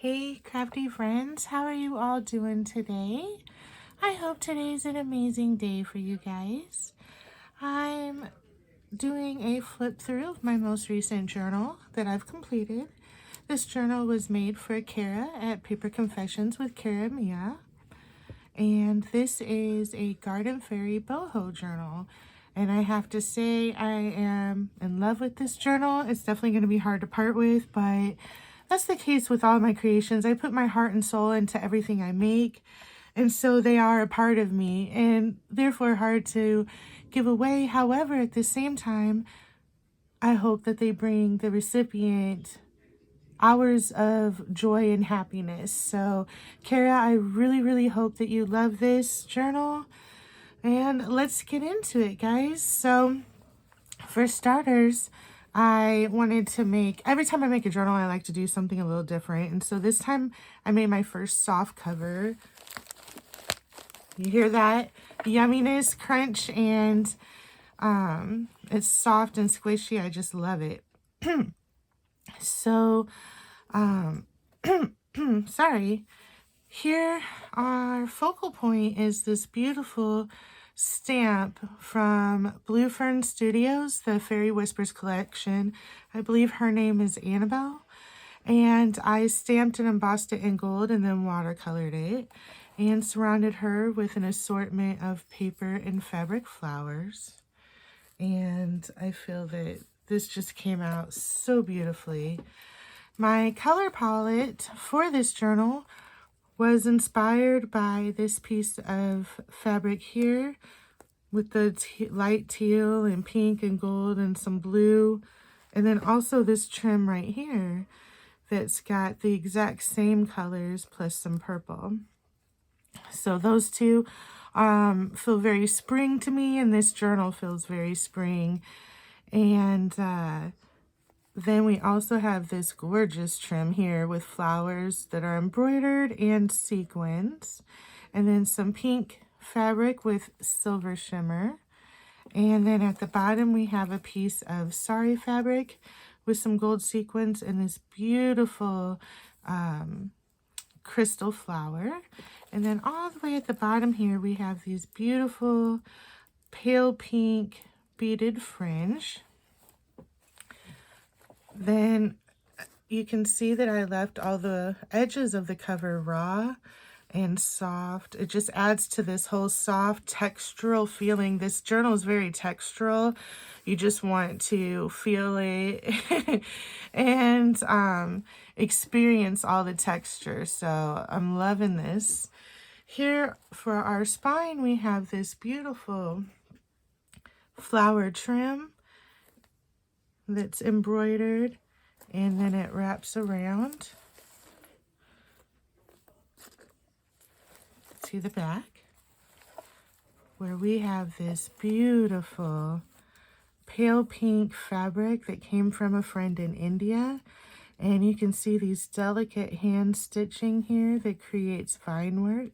Hey crafty friends, how are you all doing today? I hope today's an amazing day for you guys. I'm doing a flip through of my most recent journal that I've completed. This journal was made for Kara at Paper Confessions with Kara Mia. And this is a Garden Fairy Boho journal. And I have to say, I am in love with this journal. It's definitely going to be hard to part with, but that's the case with all my creations. I put my heart and soul into everything I make, and so they are a part of me and therefore hard to give away. However, at the same time, I hope that they bring the recipient hours of joy and happiness. So, Kara, I really hope that you love this journal. And let's get into it, guys. So, for starters, I wanted to make, every time I make a journal, I like to do something a little different. And so this time I made my first soft cover. You hear that? Yumminess, crunch, and it's soft and squishy. I just love it. So, sorry. Here, our focal point is this beautiful stamp from Blue Fern Studios, the Fairy Whispers collection. I believe her name is Annabelle. And I stamped and embossed it in gold and then watercolored it and surrounded her with an assortment of paper and fabric flowers. And I feel that this just came out so beautifully. My color palette for this journal was inspired by this piece of fabric here with the light teal and pink and gold and some blue. And then also this trim right here that's got the exact same colors plus some purple. So those two feel very spring to me, and this journal feels very spring. And then we also have this gorgeous trim here with flowers that are embroidered and sequins. And then some pink fabric with silver shimmer. And then at the bottom we have a piece of sari fabric with some gold sequins and this beautiful crystal flower. And then all the way at the bottom here we have these beautiful pale pink beaded fringe. Then you can see that I left all the edges of the cover raw and soft. It just adds to this whole soft textural feeling. This journal is very textural. You just want to feel it and experience all the texture. So I'm loving this. Here for our spine, we have this beautiful flower trim that's embroidered, and then it wraps around to the back, where we have this beautiful pale pink fabric that came from a friend in India. And you can see these delicate hand stitching here that creates vine work.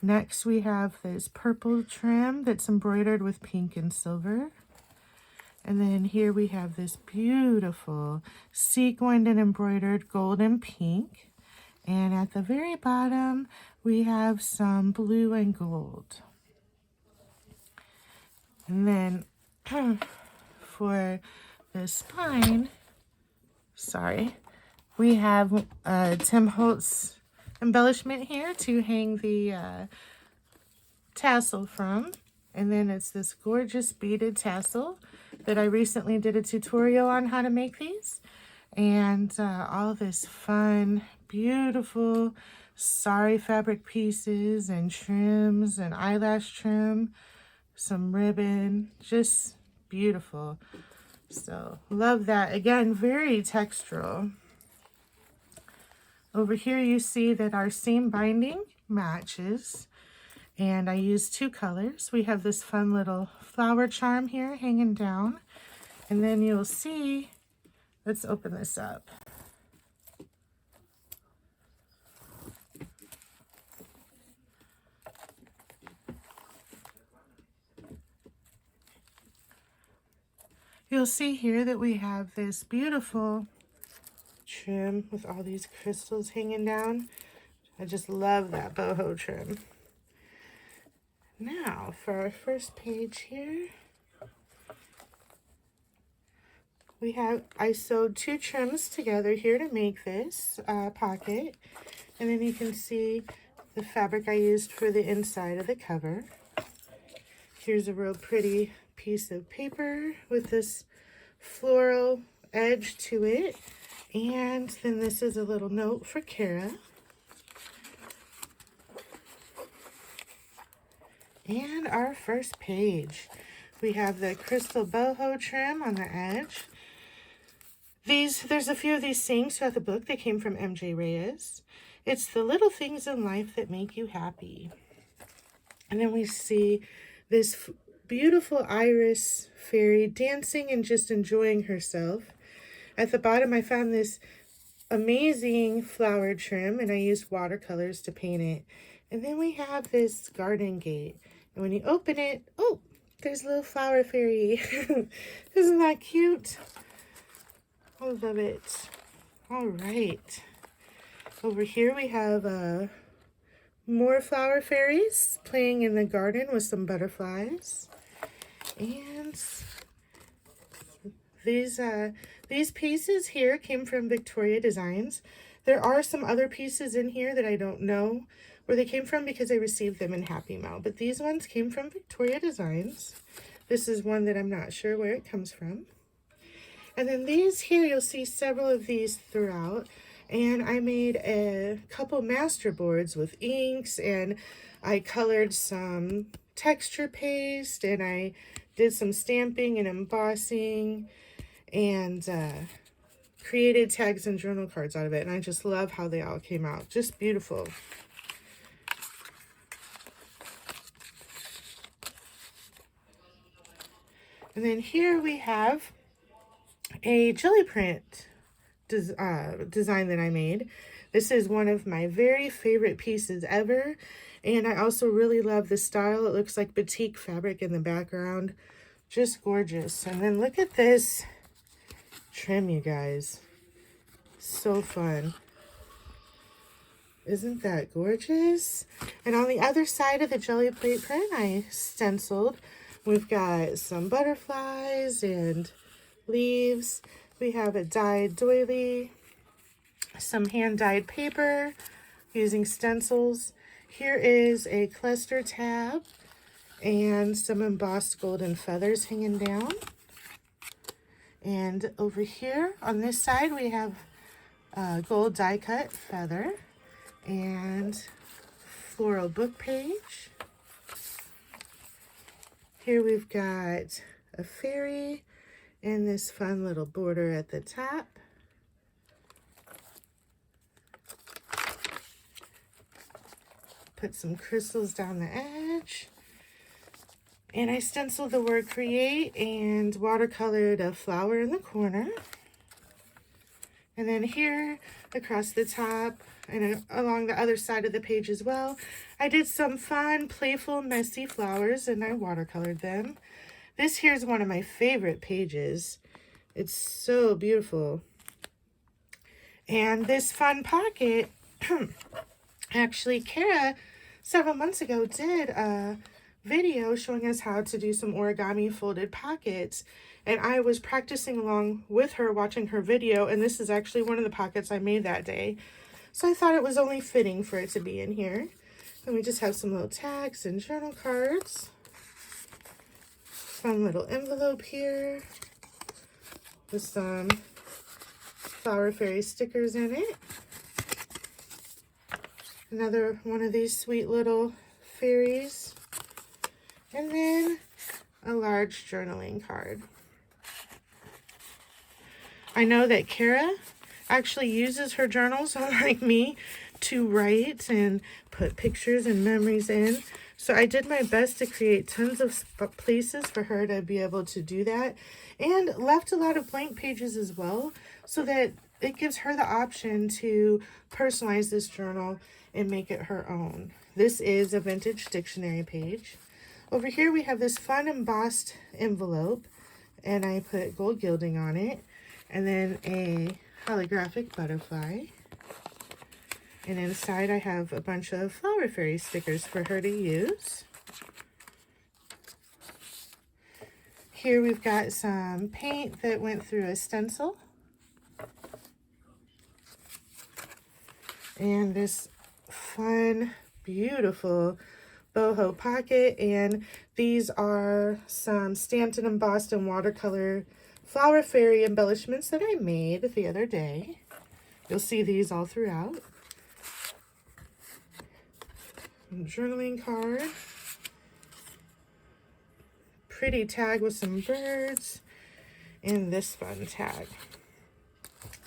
Next we have this purple trim that's embroidered with pink and silver. And then here we have this beautiful sequined and embroidered gold and pink. And at the very bottom, we have some blue and gold. And then for the spine, we have Tim Holtz embellishment here to hang the tassel from. And then it's this gorgeous beaded tassel that I recently did a tutorial on how to make these. And all this fun, beautiful sari fabric pieces and trims and eyelash trim, some ribbon, just beautiful. So love that. Again, very textural. Over here you see that our seam binding matches. And I used two colors. We have this fun little flower charm here hanging down. And then you'll see, let's open this up. You'll see here that we have this beautiful trim with all these crystals hanging down. I just love that boho trim. Now, for our first page here, I sewed 2 trims together here to make this pocket. And then you can see the fabric I used for the inside of the cover. Here's a real pretty piece of paper with this floral edge to it. And then this is a little note for Kara. And our first page. We have the crystal boho trim on the edge. There's a few of these sayings throughout the book that came from MJ Reyes. It's the little things in life that make you happy. And then we see this beautiful iris fairy dancing and just enjoying herself. At the bottom, I found this amazing flower trim, and I used watercolors to paint it. And then we have this garden gate. And when you open it, oh, there's a little flower fairy. Isn't that cute? I love it. All right. Over here we have more flower fairies playing in the garden with some butterflies. And these pieces here came from Victoria Designs. There are some other pieces in here that I don't know where they came from because I received them in Happy Mail. But these ones came from Victoria Designs. This is one that I'm not sure where it comes from. And then these here, you'll see several of these throughout. And I made a couple master boards with inks, and I colored some texture paste, and I did some stamping and embossing, and created tags and journal cards out of it. And I just love how they all came out. Just beautiful. And then here we have a jelly print design that I made. This is one of my very favorite pieces ever, and I also really love the style. It looks like batik fabric in the background. Just gorgeous. And then look at this trim, you guys. So fun. Isn't that gorgeous? And on the other side of the jelly plate print, I stenciled. We've got some butterflies and leaves. We have a dyed doily, some hand-dyed paper using stencils. Here is a cluster tab and some embossed golden feathers hanging down. And over here on this side, we have a gold die-cut feather and floral book page. Here we've got a fairy and this fun little border at the top. Put some crystals down the edge. And I stenciled the word create and watercolored a flower in the corner. And then here across the top and along the other side of the page as well, I did some fun, playful, messy flowers and I watercolored them. This here is one of my favorite pages. It's so beautiful. And this fun pocket, actually, Kara, several months ago, did a video showing us how to do some origami folded pockets. And I was practicing along with her, watching her video, and this is actually one of the pockets I made that day. So I thought it was only fitting for it to be in here. And we just have some little tags and journal cards. Fun little envelope here with some flower fairy stickers in it. Another one of these sweet little fairies. And then a large journaling card. I know that Kara actually uses her journals, unlike me, to write and put pictures and memories in. So I did my best to create tons of places for her to be able to do that, and left a lot of blank pages as well, so that it gives her the option to personalize this journal and make it her own. This is a vintage dictionary page. Over here we have this fun embossed envelope, and I put gold gilding on it, and then a holographic butterfly. And inside I have a bunch of Flower Fairy stickers for her to use. Here we've got some paint that went through a stencil. And this fun, beautiful boho pocket. And these are some stamped and embossed in watercolor Flower Fairy embellishments that I made the other day. You'll see these all throughout. Journaling card. Pretty tag with some birds. And this fun tag.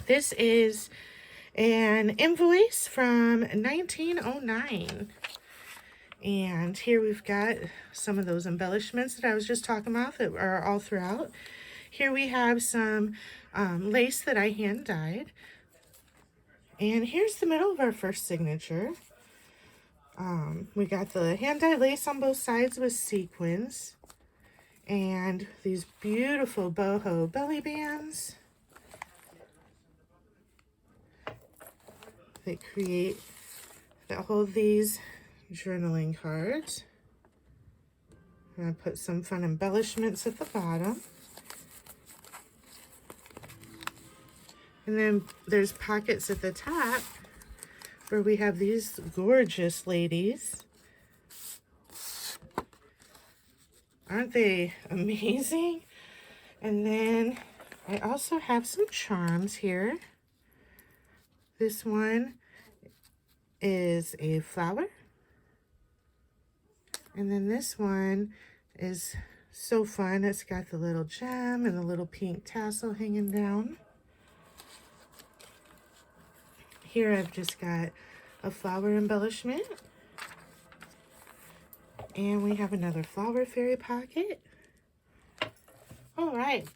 This is an invoice from 1909. And here we've got some of those embellishments that I was just talking about that are all throughout. Here we have some lace that I hand dyed. And here's the middle of our first signature. We got the hand dyed lace on both sides with sequins. And these beautiful boho belly bands that hold these journaling cards. And I put some fun embellishments at the bottom. And then there's pockets at the top where we have these gorgeous ladies. Aren't they amazing? And then I also have some charms here. This one is a flower. And then this one is so fun. It's got the little gem and the little pink tassel hanging down. Here I've just got a flower embellishment. And we have another Flower Fairy pocket. All right.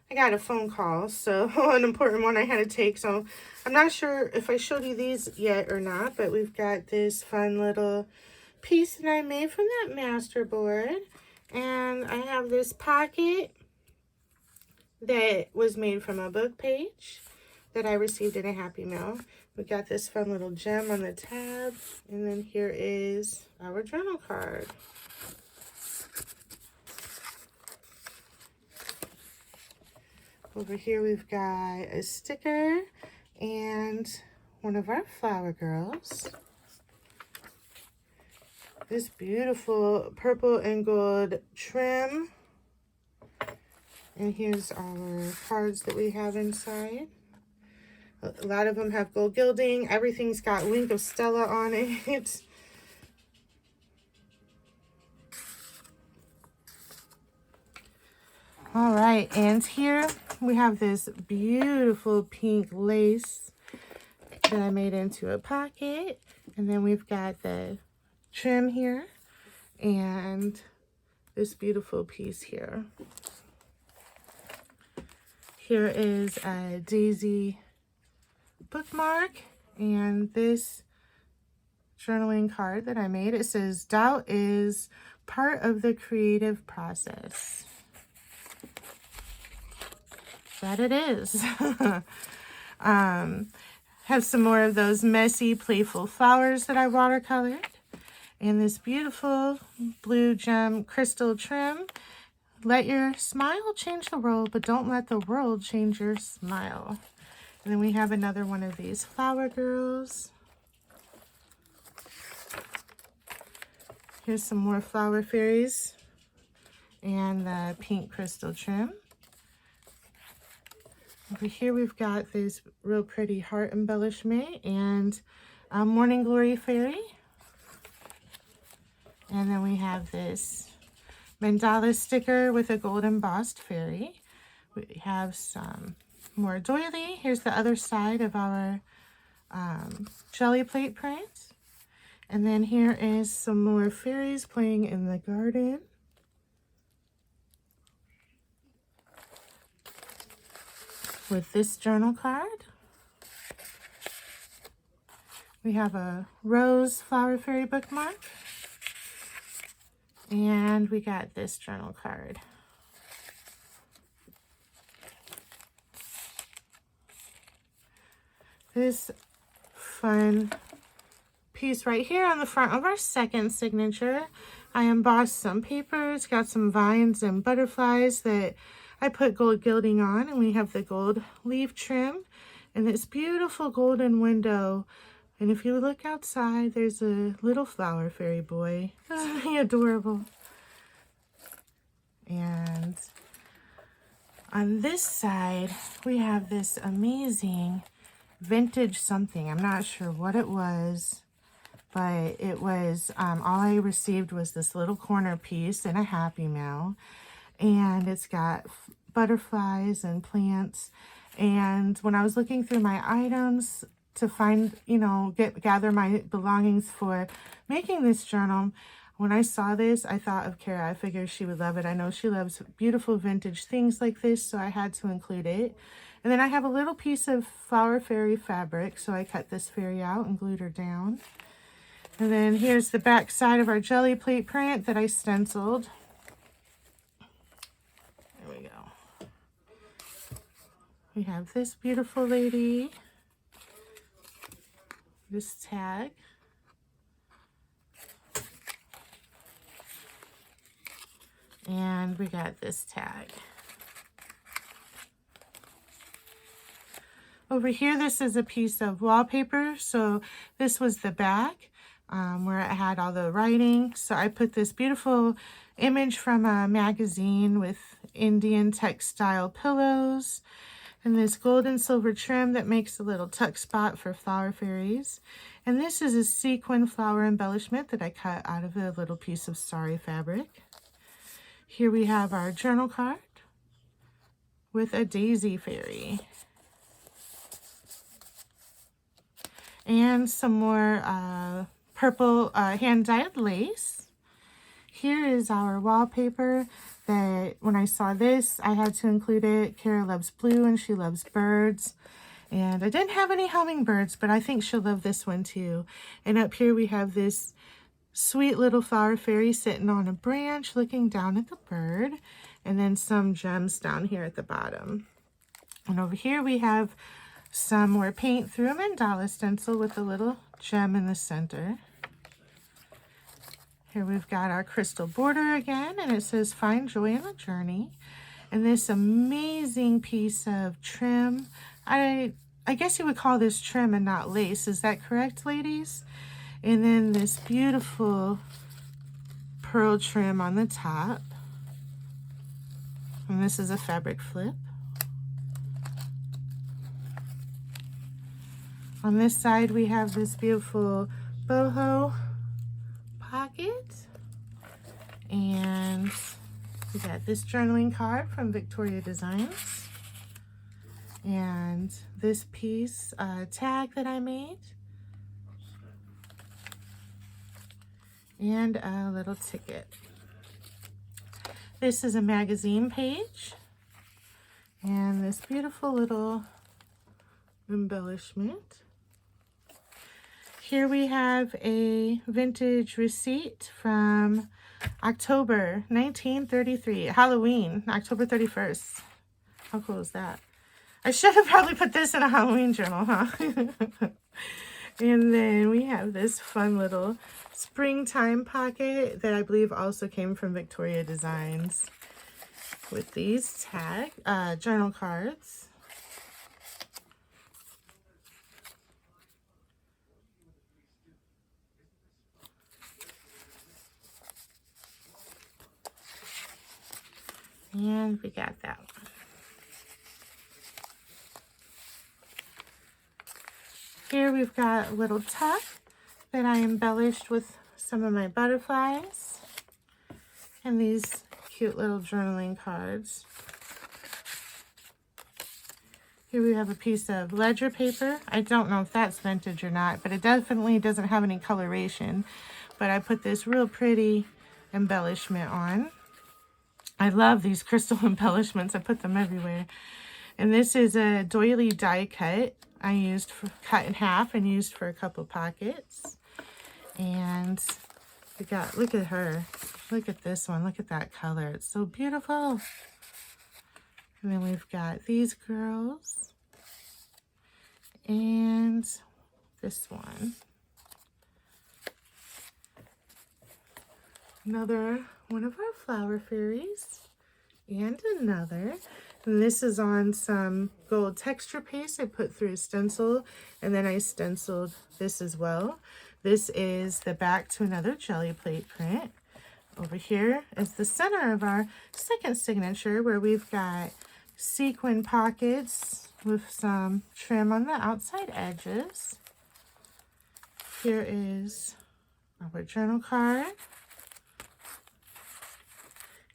I got a phone call, so an important one I had to take. So I'm not sure if I showed you these yet or not, but we've got this fun little piece that I made from that master board. And I have this pocket that was made from a book page that I received in a Happy Mail. We got this fun little gem on the tab. And then here is our journal card. Over here we've got a sticker and one of our flower girls. This beautiful purple and gold trim. And here's our cards that we have inside. A lot of them have gold gilding. Everything's got Wink of Stella on it. All right, and here we have this beautiful pink lace that I made into a pocket. And then we've got the trim here and this beautiful piece here. Here is a daisy bookmark and this journaling card that I made. It says, "Doubt is part of the creative process." That it is. Have some more of those messy, playful flowers that I watercolored. And this beautiful blue gem crystal trim. Let your smile change the world, but don't let the world change your smile. And then we have another one of these flower girls. Here's some more Flower Fairies and the pink crystal trim. Over here we've got this real pretty heart embellishment and a Morning Glory Fairy. And then we have this mandala sticker with a gold embossed fairy. We have some more doily. Here's the other side of our jelly plate print. And then here is some more fairies playing in the garden. With this journal card. We have a rose Flower Fairy bookmark. And we got this journal card. this fun piece right here on the front of our second signature. I embossed some papers, got some vines and butterflies that I put gold gilding on, and we have the gold leaf trim and this beautiful golden window. And if you look outside, there's a little flower fairy boy. Isn't he adorable? And on this side, we have this amazing vintage something. I'm not sure what it was, but it was, all I received was this little corner piece and a Happy Mail. And it's got butterflies and plants. And when I was looking through my items to find, you know, gather my belongings for making this journal, when I saw this, I thought of Kara. I figured she would love it. I know she loves beautiful vintage things like this, so I had to include it. And then I have a little piece of flower fairy fabric, so I cut this fairy out and glued her down. And then here's the back side of our jelly plate print that I stenciled. There we go. We have this beautiful lady, this tag, and we got this tag. Over here, this is a piece of wallpaper. So this was the back where it had all the writing. So I put this beautiful image from a magazine with Indian textile pillows and this gold and silver trim that makes a little tuck spot for flower fairies. And this is a sequin flower embellishment that I cut out of a little piece of sari fabric. Here we have our journal card with a daisy fairy. And some more purple hand-dyed lace. Here is our wallpaper that when I saw this, I had to include it. Kara loves blue and she loves birds. And I didn't have any hummingbirds, but I think she'll love this one too. And up here we have this sweet little flower fairy sitting on a branch looking down at the bird. And then some gems down here at the bottom. And over here we have some more paint through a mandala stencil with a little gem in the center. Here we've got our crystal border again, and it says find joy in the journey. And this amazing piece of trim. I guess you would call this trim and not lace. Is that correct, ladies? And then this beautiful pearl trim on the top. And this is a fabric flip. On this side, we have this beautiful boho pocket. And we got this journaling card from Victoria Designs. And this piece tag that I made. And a little ticket. This is a magazine page. And this beautiful little embellishment. Here we have a vintage receipt from October 1933, Halloween, October 31st. How cool is that? I should have probably put this in a Halloween journal, huh? And then we have this fun little springtime pocket that I believe also came from Victoria Designs with these journal cards. And we got that one. Here we've got a little tuck that I embellished with some of my butterflies. And these cute little journaling cards. Here we have a piece of ledger paper. I don't know if that's vintage or not, but it definitely doesn't have any coloration. But I put this real pretty embellishment on. I love these crystal embellishments. I put them everywhere. And this is a doily die cut. I used for cut in half and used for a couple pockets. And we got, look at her. Look at this one. Look at that color. It's so beautiful. And then we've got these girls. and this one. Another one of our flower fairies, and another. And this is on some gold texture paste I put through a stencil, and then I stenciled this as well. This is the back to another jelly plate print. Over here is the center of our second signature, where we've got sequin pockets with some trim on the outside edges. Here is our journal card.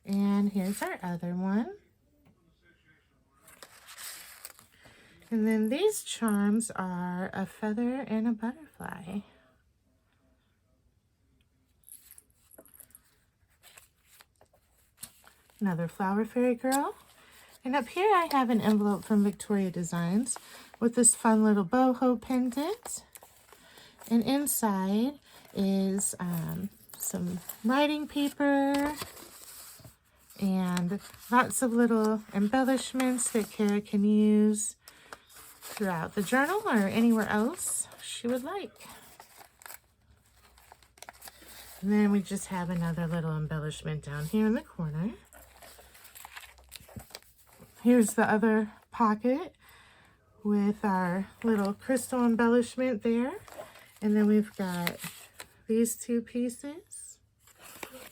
And here's our other one. And then these charms are a feather and a butterfly. Another flower fairy girl. And up here I have an envelope from Victoria Designs with this fun little boho pendant. And inside is some writing paper and lots of little embellishments that Kara can use throughout the journal or anywhere else she would like. And then we just have another little embellishment down here in the corner. Here's the other pocket with our little crystal embellishment there. And then we've got these two pieces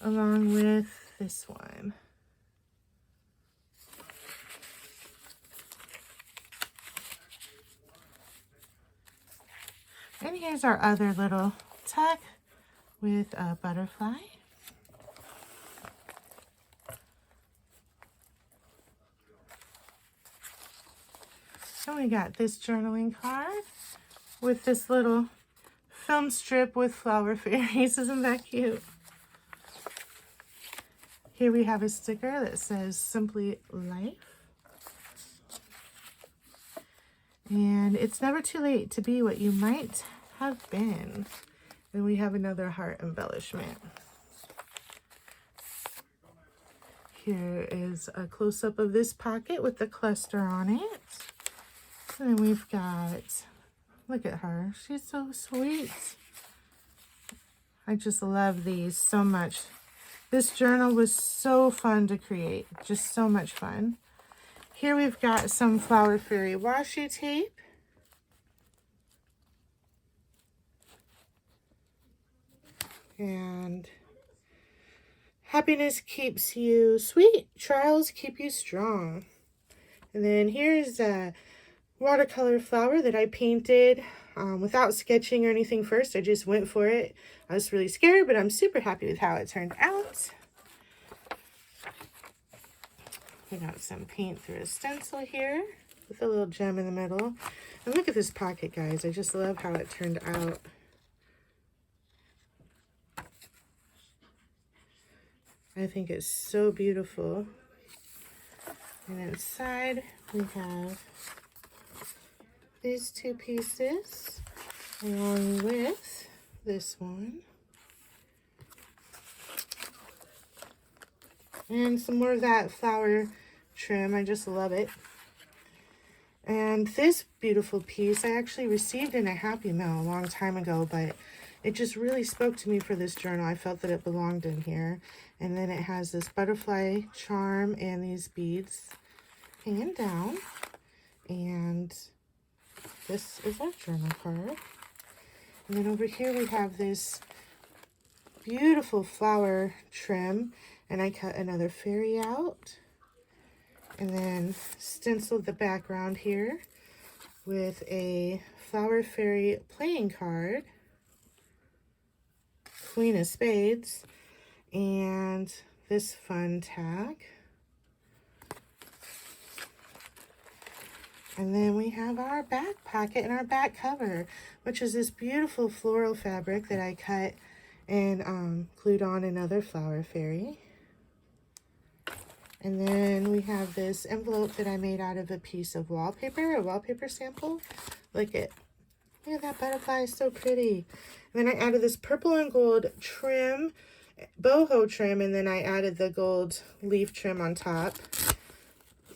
along with this one. And here's our other little tuck with a butterfly. And we got this journaling card with this little film strip with flower fairies. Isn't that cute? Here we have a sticker that says Simply Life. And it's never too late to be what you might have been. And we have another heart embellishment. Here is a close-up of this pocket with the cluster on it. And then we've got, look at her. She's so sweet. I just love these so much. This journal was so fun to create. Just so much fun. Here we've got some flower fairy washi tape. And happiness keeps you sweet. Trials keep you strong. And then here's a watercolor flower that I painted without sketching or anything first. I just went for it. I was really scared, but I'm super happy with how it turned out. We got some paint through a stencil here with a little gem in the middle. And look at this pocket, guys. I just love how it turned out. I think it's so beautiful. And inside we have these two pieces along with this one. And some more of that flower trim. I just love it. And this beautiful piece I actually received in a Happy Mail a long time ago, but it just really spoke to me for this journal. I felt that it belonged in here. And then it has this butterfly charm and these beads hanging down. And this is our journal card. And then over here we have this beautiful flower trim. And I cut another fairy out. And then stenciled the background here with a flower fairy playing card. Queen of Spades. And this fun tag. And then we have our back pocket and our back cover, which is this beautiful floral fabric that I cut and glued on another flower fairy. And then we have this envelope that I made out of a piece of wallpaper, a wallpaper sample. Look at that butterfly, is so pretty. And then I added this purple and gold trim, boho trim, and then I added the gold leaf trim on top.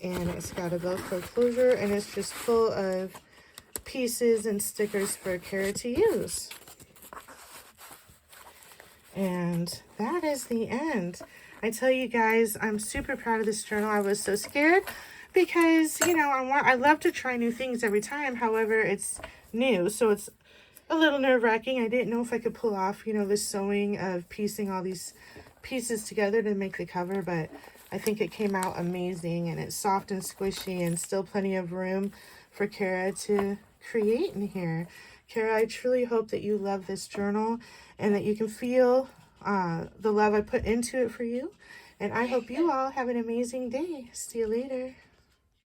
And it's got a Velcro closure, and it's just full of pieces and stickers for Kara to use. And that is the end. I tell you guys, I'm super proud of this journal. I was so scared because, you know, I love to try new things every time. However, it's new, so it's a little nerve-wracking. I didn't know if I could pull off, you know, the sewing of piecing all these pieces together to make the cover, but I think it came out amazing, and it's soft and squishy and still plenty of room for Kara to create in here. Kara, I truly hope that you love this journal and that you can feel the love I put into it for you. And I hope you all have an amazing day. See you later.